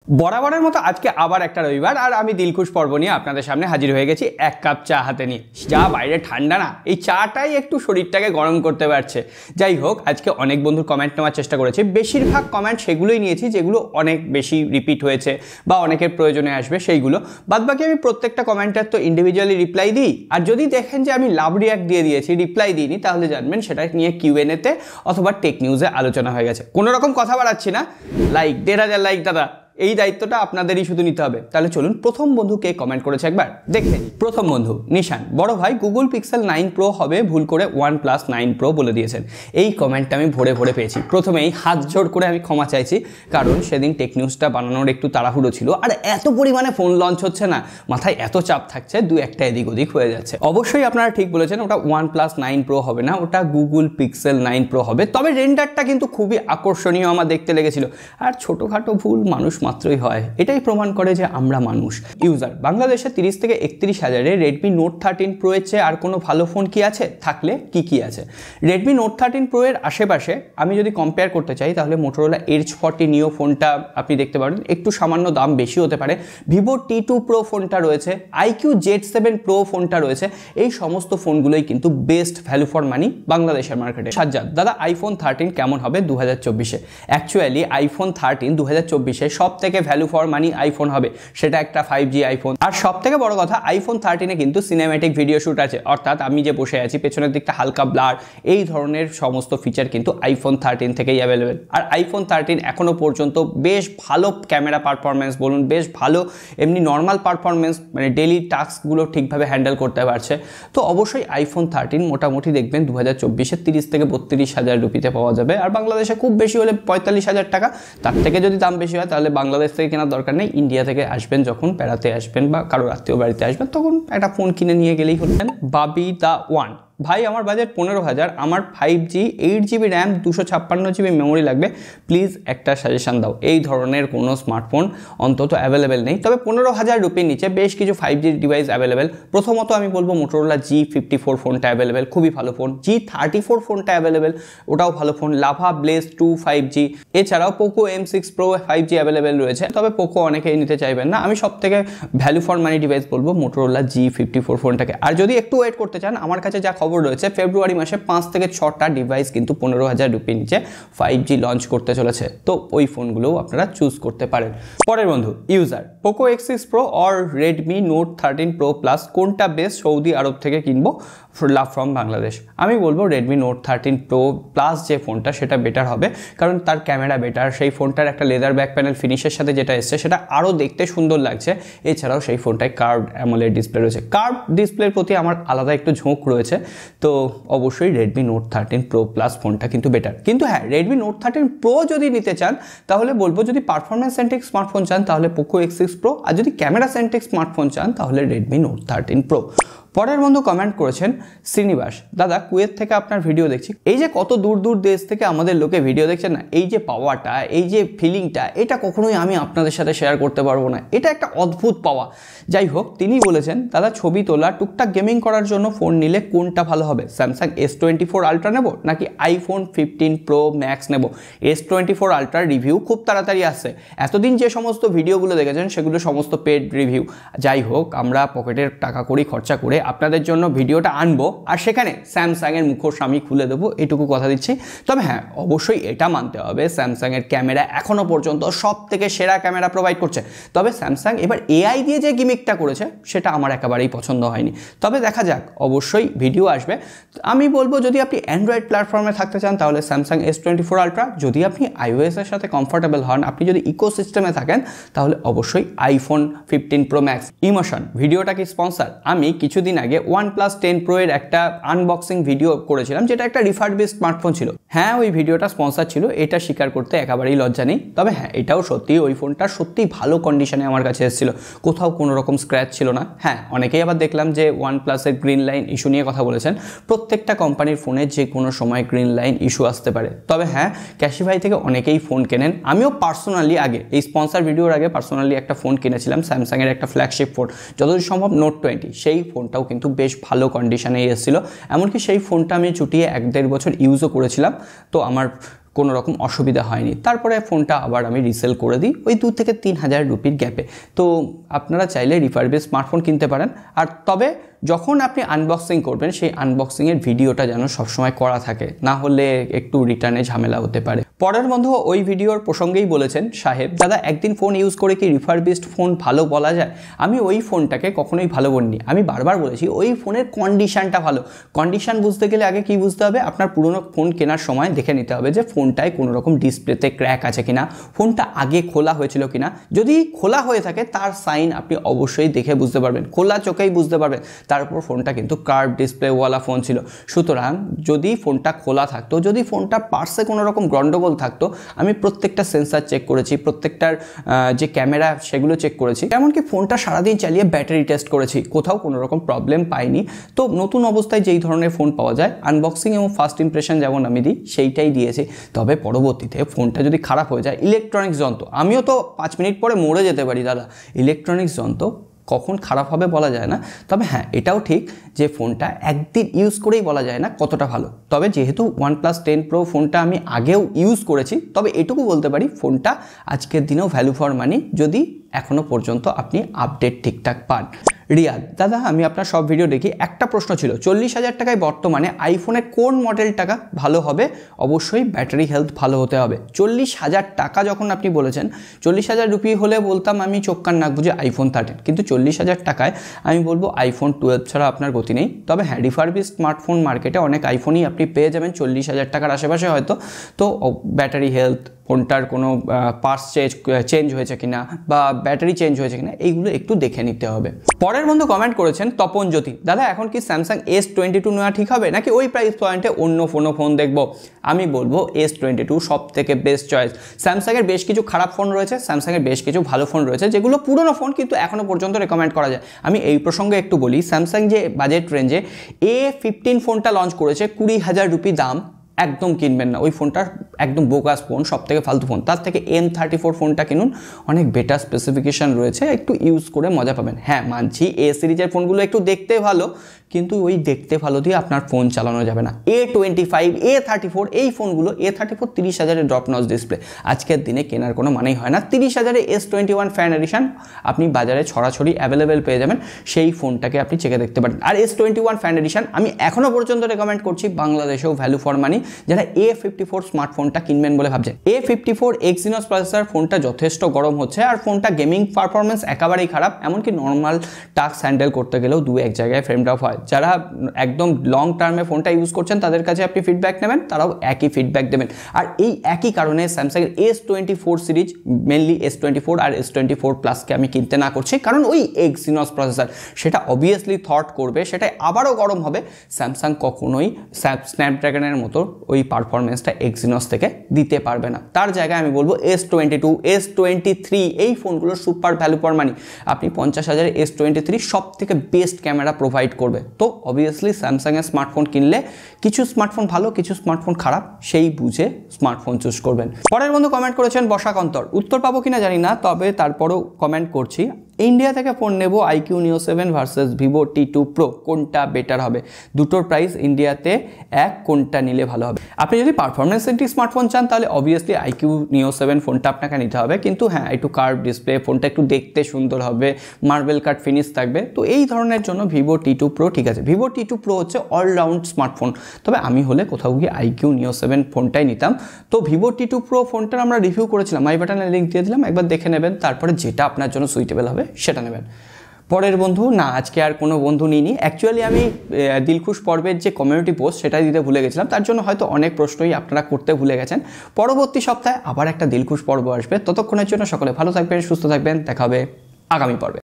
বরাবরের মতো আজকে আবার একটা রবিবার আর আমি দিলখুশ পর্ব নিয়ে আপনাদের সামনে হাজির হয়ে গেছি এক কাপ চা হাতে নিয়ে। যা বাইরে ঠান্ডা না, এই চাটাই একটু শরীরটাকে গরম করতে পারছে। যাই হোক, আজকে অনেক বন্ধুর কমেন্ট নেওয়ার চেষ্টা করেছি। বেশিরভাগ কমেন্ট সেগুলোই নিয়েছি যেগুলো অনেক বেশি রিপিট হয়েছে বা অনেকের প্রয়োজনে আসবে সেইগুলো। বাদবাকি আমি প্রত্যেকটা কমেন্টের তো ইন্ডিভিজুয়ালি রিপ্লাই দিই। আর যদি দেখেন যে আমি লাভ রিয়াক্ট দিয়ে দিয়েছি, রিপ্লাই দিইনি, তাহলে জানবেন সেটা নিয়ে কিউএনএতে অথবা টেক নিউজে আলোচনা হয়ে গেছে। কোনো রকম কথা বাড়াচ্ছি না। লাইক 1,500 লাইক দাদা, এই দায়িত্বটা আপনাদেরই শুধু নিতে হবে। তাহলে চলুন প্রথম বন্ধু কে কমেন্ট করেছে একবার দেখে নিই। প্রথম বন্ধু নিশান, বড় ভাই গুগল পিক্সেল 9 প্রো হবে, ভুল করে OnePlus 9 প্রো বলে দিয়েছেন। এই কমেন্টটা আমি ভরে ভরে পেয়েছি। প্রথমেই হাত জোড় করে আমি ক্ষমা চাইছি, কারণ সেদিন টেক নিউজটা বানানোর একটু তাড়াহুড়ো ছিল। আর এত পরিমাণে ফোন লঞ্চ হচ্ছে না, মাথায় এত চাপ থাকছে, দু একটা এদিক ওদিক হয়ে যাচ্ছে। অবশ্যই আপনারা ঠিক বলেছেন, ওটা OnePlus 9 প্রো হবে না, ওটা গুগল পিক্সেল 9 প্রো হবে। তবে রেন্ডারটা কিন্তু খুবই আকর্ষণীয় আমার দেখতে লেগেছিল। আর ছোটোখাটো ভুল মানুষ মাত্রই হয়, এটাই প্রমাণ করে যে আমরা মানুষ। ইউজার, বাংলাদেশে 30 থেকে 31 হাজারে রেডমি নোট 13 প্রো এর চেয়ে আর কোনো ভালো ফোন কি আছে? থাকলে কি আছে? রেডমি নোট 13 প্রো এর আশেপাশে আমি যদি কম্পেয়ার করতে চাই, তাহলে মোটোরোলা এজ 40 নিও ফোনটা আপনি দেখতে পারেন, একটু সামান্য দাম বেশি হতে পারে। ভিভো T2 প্রো ফোনটা রয়েছে, IQ Z7 প্রো ফোনটা রয়েছে। এই সমস্ত ফোনগুলোই কিন্তু বেস্ট ভ্যালু ফর মানি বাংলাদেশের মার্কেটে। সাজ্জাদ, দাদা আইফোন 13 কেমন হবে 2024-এ? অ্যাকচুয়ালি আইফোন 13 2024-এ সব থেকে ভ্যালু ফর মানি আইফোন হবে, সেটা একটা 5G আইফোন। আর সব থেকে বড় কথা, আইফোন 13-এ কিন্তু সিনেম্যাটিক ভিডিও শ্যুট আছে, অর্থাৎ আমি যে বসে আছি পেছনের দিকটা হালকা ব্লার, এই ধরনের সমস্ত ফিচার কিন্তু আইফোন 13 থেকেই অ্যাভেলেবেল। আর আইফোন 13 এখনো পর্যন্ত বেশ ভালো ক্যামেরা পারফরমেন্স বলুন, বেশ ভালো এমনি নর্মাল পারফরমেন্স, মানে ডেলি টাস্কগুলো ঠিকভাবে হ্যান্ডেল করতে পারছে। তো অবশ্যই আইফোন 13 মোটামুটি দেখবেন 2024-এ 30 থেকে 32 হাজার রুপিতে পাওয়া যাবে। আর বাংলাদেশে খুব বেশি হলে 45 হাজার টাকা। তার থেকে যদি দাম বেশি হয় তাহলে বাংলাদেশ থেকে কেনার দরকার নেই, ইন্ডিয়া থেকে আসবেন যখন বেড়াতে আসবেন বা কারোর আত্মীয় বাড়িতে আসবেন, তখন একটা ফোন কিনে নিয়ে গেলেই হলেন। বাবি দা ওয়ান, ভাই আমার বাজেট 15,000, আমার 5G 8GB RAM 256GB memory লাগবে, প্লিজ একটা সাজেশান দাও। এই ধরনের কোনো স্মার্টফোন অন্তত অ্যাভেলেবেল নেই, তবে 15,000 রুপির নিচে বেশ কিছু 5G ডিভাইস অ্যাভেলেবেল। প্রথমত আমি বলবো মোটোরোলা G54 ফোনটা অ্যাভেলেবেল, খুবই ভালো ফোন। G34 ফোনটা অ্যাভেলেবেল, ওটাও ভালো ফোন। লাভা ব্লেজ 2 5G, এছাড়াও Poco M6 pro 5G available রয়েছে, তবে পোকো অনেকেই নিতে চাইবেন না। আমি সব থেকে ভ্যালু ফর মানি ডিভাইস বলবো মোটোরোলা G54 ফোনটাকে। আর যদি একটু ওয়েট করতে চান, আমার কাছে যা খবর রয়েছে ফেব্রুয়ারি মাসে 5 থেকে 6টা ডিভাইস কিন্তু 15,000 রুপির নিচে 5G লঞ্চ করতে চলেছে, তো ওই ফোনগুলোও আপনারা চুজ করতে পারেন। পরের বন্ধু user, Poco X6 pro or Redmi note 13 pro plus কোনটা বেস্ট সৌদি আরব থেকে কিনবো লাভ ফ্রম বাংলাদেশ? আমি বলবো রেডমি নোট 13 প্রো প্লাস যে ফোনটা সেটা বেটার হবে, কারণ তার ক্যামেরা বেটার, সেই ফোনটার একটা লেদার ব্যাক প্যানেল ফিনিশের সাথে যেটা এসছে সেটা আরও দেখতে সুন্দর লাগছে। এছাড়াও সেই ফোনটায় কার্ভড অ্যামোলেড ডিসপ্লে রয়েছে, কার্ভড ডিসপ্লের প্রতি আমার আলাদা একটু ঝোঁক রয়েছে। তো অবশ্যই রেডমি নোট 13 প্রো প্লাস ফোনটা কিন্তু বেটার। কিন্তু হ্যাঁ, রেডমি নোট 13 প্রো যদি নিতে চান তাহলে বলবো, যদি পারফরমেন্স সেন্ট্রিক স্মার্টফোন চান তাহলে পোকো X6 প্রো, আর যদি ক্যামেরা সেন্ট্রিক স্মার্টফোন চান তাহলে রেডমি নোট 13 প্রো। পরের বন্ধু কমেন্ট করেছেন শ্রীনিবাস, দাদা কুয়েত থেকে আপনার ভিডিও দেখছি। এই যে কত দূর দূর দেশ থেকে আমাদের লোকে ভিডিও দেখছেন না, এই যে পাওয়াটা, এই যে ফিলিংটা, এটা কখনোই আমি আপনাদের সাথে শেয়ার করতে পারবো না। এটা একটা অদ্ভুত পাওয়া। যাই হোক, তিনি বলেছেন, দাদা ছবি তোলা টুকটাক গেমিং করার জন্য ফোন নিলে কোনটা ভালো হবে? স্যামসাং S24 আলট্রা নেব নাকি আইফোন 15 প্রো ম্যাক্স নেব? S24 আলট্রার রিভিউ খুব তাড়াতাড়ি আসছে। এতদিন যে সমস্ত ভিডিওগুলো দেখেছেন সেগুলো সমস্ত পেড রিভিউ। যাই হোক, আমরা পকেটের টাকা করি খরচা করে আপনাদের জন্য ভিডিওটা আনবো, আর সেখানে স্যামসাংয়ের মুখোশ আমি খুলে দেবো, এটুকু কথা দিচ্ছি। তবে হ্যাঁ, অবশ্যই এটা মানতে হবে স্যামসাংয়ের ক্যামেরা এখনও পর্যন্ত সব থেকে সেরা ক্যামেরা প্রোভাইড করছে। তবে স্যামসাং এবার AI দিয়ে যে গিমিকটা করেছে সেটা আমার একেবারেই পছন্দ হয়নি। তবে দেখা যাক, অবশ্যই ভিডিও আসবে। আমি বলবো, যদি আপনি অ্যান্ড্রয়েড প্ল্যাটফর্মে থাকতে চান তাহলে স্যামসাং S24 আলট্রা, যদি আপনি iOS এর সাথে কমফোর্টেবল হন, আপনি যদি ইকোসিস্টেমে থাকেন তাহলে অবশ্যই আইফোন 15 প্রো ম্যাক্স। ইমোশন, ভিডিওটা কি স্পন্সর? আমি কিছুদিন আগে OnePlus 10 প্রো এর একটা আনবক্সিং ভিডিও করেছিলাম, যেটা একটা রিফার্বিশড স্মার্টফোন ছিল। হ্যাঁ, ওই ভিডিওটা স্পন্সর ছিল, এটা স্বীকার করতে একেবারেই লজ্জা নেই। তবে হ্যাঁ, এটাও সত্যি, ওই ফোনটা সত্যিই ভালো কন্ডিশনে আমার কাছে এসেছিল, কোথাও কোনো রকম স্ক্র্যাচ ছিল না। হ্যাঁ, অনেকেই আবার দেখলাম যে OnePlus এর গ্রিন লাইন ইস্যু নিয়ে কথা বলেছেন। প্রত্যেকটা কোম্পানির ফোনে যে কোনো সময় গ্রিন লাইন ইস্যু আসতে পারে। তবে হ্যাঁ, ক্যাশিফাই থেকে অনেকেই ফোন কেনেন। আমিও পার্সোনালি আগে, এই স্পন্সর ভিডিওর আগে পার্সোনালি একটা ফোন কিনেছিলাম, স্যামসাংয়ের একটা ফ্ল্যাগশিপ ফোন, যতদূর সম্ভব নোট 20। সেই ফোনটাও কিন্তু বেশ ভালো কন্ডিশনে এসেছিল। এমনকি সেই ফোনটা আমি চুটিয়ে 1-1.5 বছর ইউজও করেছিলাম। তো আমার কোনো রকম অসুবিধা হয়নি। তারপরে ফোনটা আবার আমি রিসেল করে দিই ওই 2 থেকে 3,000 রুপির গ্যাপে। তো আপনারা চাইলে রিফারবিশ স্মার্টফোন কিনতে পারেন। আর তবে যখন আপনি আনবক্সিং করবেন সেই আনবক্সিংয়ের ভিডিওটা যেন সবসময় করা থাকে, না হলে একটু রিটার্নে ঝামেলা হতে পারে। পরের বন্ধু ওই ভিডিওর প্রসঙ্গেই বলেছেন, সাহেব দাদা একদিন ফোন ইউজ করে কি রিফারবিশড ফোন ভালো বলা যায়? আমি ওই ফোনটাকে কখনোই ভালো বলিনি, আমি বারবার বলেছি ওই ফোনের কন্ডিশানটা ভালো। কন্ডিশান বুঝতে গেলে আগে কি বুঝতে হবে, আপনার পুরনো ফোন কেনার সময় দেখে নিতে হবে যে ফোনটায় কোনো রকম ডিসপ্লেতে ক্র্যাক আছে কিনা, ফোনটা আগে খোলা হয়েছিল কিনা। যদি খোলা হয়ে থাকে তার সাইন আপনি অবশ্যই দেখে বুঝতে পারবেন, খোলা চোখেই বুঝতে পারবেন। তারপর ফোনটা কিন্তু কার্ভ ডিসপ্লেওয়ালা ফোন ছিল, সুতরাং যদি ফোনটা খোলা থাকতো, যদি ফোনটা পার্সে কোনো রকম গন্ডগোল থাকতো, আমি প্রত্যেকটা সেন্সার চেক করেছি, প্রত্যেকটার যে ক্যামেরা সেগুলো চেক করেছি, এমনকি ফোনটা সারাদিন চালিয়ে ব্যাটারি টেস্ট করেছি, কোথাও কোনো রকম প্রবলেম পাইনি। তো নতুন অবস্থায় যেই ধরনের ফোন পাওয়া যায় আনবক্সিং এবং ফার্স্ট ইমপ্রেশন যেমন আমি দিই সেইটাই দিয়েছি। তবে পরবর্তীতে ফোনটা যদি খারাপ হয়ে যায়, ইলেকট্রনিক্স যন্ত্র, আমিও তো 5 মিনিট পরে মরে যেতে পারি দাদা, ইলেকট্রনিক্স যন্ত্র কখন খারাপ হবে বলা যায় না। তবে হ্যাঁ এটাও ঠিক যে ফোনটা একদিন ইউজ করেই বলা যায় না কতটা ভালো। তবে যেহেতু OnePlus 10 Pro ফোনটা আমি আগেও ইউজ করেছি, তবে এটুকু বলতে পারি ফোনটা আজকের দিনেও ভ্যালু ফর মানি, যদি এখনও পর্যন্ত আপনি আপডেট ঠিকঠাক পান। রিয়াদ দাদা আমি আপনার সব ভিডিও দেখি, একটা প্রশ্ন ছিল 40,000 টাকায় বর্তমানে আইফোনের কোন মডেলটা ভালো হবে? অবশ্যই ব্যাটারি হেলথ ভালো হতে হবে। 40,000 টাকা যখন আপনি বলেছেন, 40,000 রুপি হলে বলতাম আমি চোখ কান নাক বুঝে iPhone 13, কিন্তু 40,000 টাকায় আমি বলবো iPhone 12 ছাড়া আপনার গতি নেই। তবে হ্যাঁ রিফারবিশ স্মার্টফোন মার্কেটে অনেক আইফোনই আপনি পেয়ে যাবেন 40,000 টাকার আশেপাশে হয়তো। তো ব্যাটারি হেলথ, ফোনটার কোনো পার্টস চেঞ্জ হয়েছে কিনা বা ব্যাটারি চেঞ্জ হয়েছে কিনা এইগুলো একটু দেখে নিতে হবে। পরের বন্ধু কমেন্ট করেছেন তপন জ্যোতি, দাদা এখন কি স্যামসাং S22 নেওয়া ঠিক হবে নাকি ওই প্রাইস পয়েন্টে অন্য ফোন দেখবো? আমি বলবো S22 সব থেকে বেস্ট চয়েস। স্যামসাংয়ের বেশ কিছু খারাপ ফোন রয়েছে, স্যামসাংয়ের বেশ কিছু ভালো ফোন রয়েছে যেগুলো পুরনো ফোন কিন্তু এখনও পর্যন্ত রেকমেন্ড করা যায়। আমি এই প্রসঙ্গে একটু বলি, স্যামসাং যে বাজেট রেঞ্জে A15 ফোনটা লঞ্চ করেছে 20,000 রুপি দাম, একদম কিনবেন না ওই ফোনটার, একদম বোকাস ফোন, সব থেকে ফালতু ফোন। তার থেকে M34 ফোনটা কিনুন, অনেক বেটার স্পেসিফিকেশান রয়েছে, একটু ইউজ করে মজা পাবেন। হ্যাঁ মানছি A সিরিজের ফোনগুলো একটু দেখতে ভালো, কিন্তু ওই দেখতে ভালো দিয়ে আপনার ফোন চালানো যাবে না। A25, A34 এই ফোনগুলো, A34 30,000-এর ড্রপ নচ ডিসপ্লে, আজকের দিনে কেনার কোনো মানেই হয় না। 30,000-এ S21 ফ্যান এডিশন আপনি বাজারে ছড়াছড়ি অ্যাভেলেবেল পেয়ে যাবেন, সেই ফোনটাকে আপনি চেকে দেখতে পারেন। আর S21 ফ্যান এডিশন আমি এখনও পর্যন্ত রেকমেন্ড করছি বাংলাদেশেও ভ্যালু ফর মানি, যারা A54 স্মার্টফোনটা কিনবেন বলে ভাবছেন। A54 Exynos প্রসেসর, ফোনটা যথেষ্ট গরম হচ্ছে আর ফোনটা গেমিং পারফরমেন্স একেবারেই খারাপ, এমনকি নর্মাল টাস্ক হ্যান্ডেল করতে গেলেও 2-1 জায়গায় ফ্রেম ড্রপ হয়। যারা একদম লং টার্মে ফোনটা ইউজ করছেন তাদের কাছে আপনি ফিডব্যাক নেবেন, তারাও একই ফিডব্যাক দেবেন। আর এই একই কারণে স্যামসাংয়ের S24 সিরিজ, মেনলি S24 আর S24 প্লাসকে আমি কিনতে না করছি, কারণ ওই Exynos প্রসেসর সেটা অবভিয়াসলি থট করবে, সেটাই আবারও গরম হবে। স্যামসাং কখনোই স্ন্যাপড্রাগনের মতো ওই পারফরমেন্সটা Exynos থেকে দিতে পারবে না। তার জায়গায় আমি বলবো S22, S23 এই ফোনগুলোর সুপার ভ্যালু ফর মানি। আপনি 50,000-এ S23 সব থেকে বেস্ট ক্যামেরা প্রোভাইড করবে। তো অবভিয়াসলি স্যামসাংয়ের স্মার্টফোন কিনলে কিছু স্মার্টফোন ভালো, কিছু স্মার্টফোন খারাপ, সেই বুঝে স্মার্টফোন চুজ করবেন। পরের বন্ধু কমেন্ট করেছেন বসাক অন্তর, উত্তর পাবো কিনা জানি না, তবে তারপরও কমেন্ট করছি। ইন্ডিয়া থেকে ফোন নেব iQ Neo 7 versus Vivo T2 Pro, কোনটা বেটার হবে? দুটোর প্রাইস ইন্ডিয়াতে এক, কোনটা নিলে ভালো হবে? আপনি যদি পারফরমেন্স সেন্ট্রিক স্মার্টফোন চান তাহলে অবভিয়াসলি iQ Neo 7 ফোনটা আপনাকে নিতে হবে, কিন্তু হ্যাঁ একটু কার্ভ ডিসপ্লে, ফোনটা একটু দেখতে সুন্দর হবে, মার্বেল কাট ফিনিশ থাকবে, তো এই ধরনের জন্য Vivo T2 Pro ঠিক আছে। Vivo T2 Pro হচ্ছে অলরাউন্ড স্মার্টফোন, তবে আমি হলে কোথাও গিয়ে iQ Neo 7 ফোনটাই নিতাম। তো Vivo T2 Pro ফোনটার আমরা রিভিউ করেছিলাম, আই বাটনে লিঙ্ক দিয়ে দিলাম, একবার দেখে নেবেন, তারপরে যেটা আপনার জন্য সুইটেবল হবে সেটা নেবেন। পরের বন্ধু, না আজকে আর কোনো বন্ধু নিইনি, অ্যাকচুয়ালি আমি দিলখুশ পর্বের যে কমিউনিটি পোস্ট সেটা দিতে ভুলে গেছিলাম, তার জন্য হয়তো অনেক প্রশ্নই আপনারা করতে ভুলে গেছেন। পরবর্তী সপ্তাহে আবার একটা দিলখুশ পর্ব আসবে, ততক্ষণের জন্য সকলে ভালো থাকবেন, সুস্থ থাকবেন, দেখা হবে আগামী পর্বে।